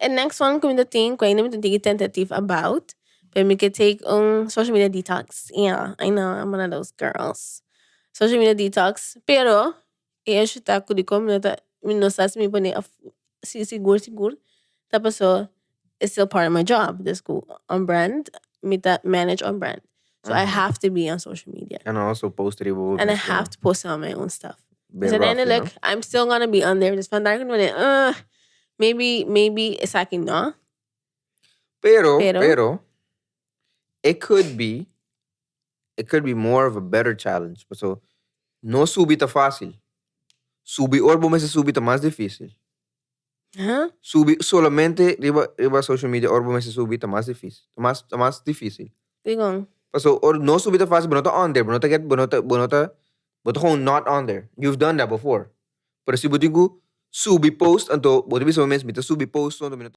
And next one, kung dating, kung hindi mo tentative about, but we could take on social media detox. Yeah, I know, I'm one of those girls. Social media detox. Pero, acho tá ko di ko, minusas mi pa ni, siguro. Tapos so, it's still part of my job. The school OnBrand, manage OnBrand. So I have to be on social media. And also post it. And I have to post on my own stuff. Bit So then, rough, like, I'm still gonna be on there. Just maybe it's like no. Pero, it could be more of a better challenge. So, no súbita fácil. Subir orbo meses súbita más difícil. Huh? Subir solamente riba social media orbo meses súbita más difícil. Más difícil. Digong. So, or no súbita fácil, but not on there. But not not on there. You've done that before. Pero si buti ko subi post anto, buti bisa mes mita subi post anto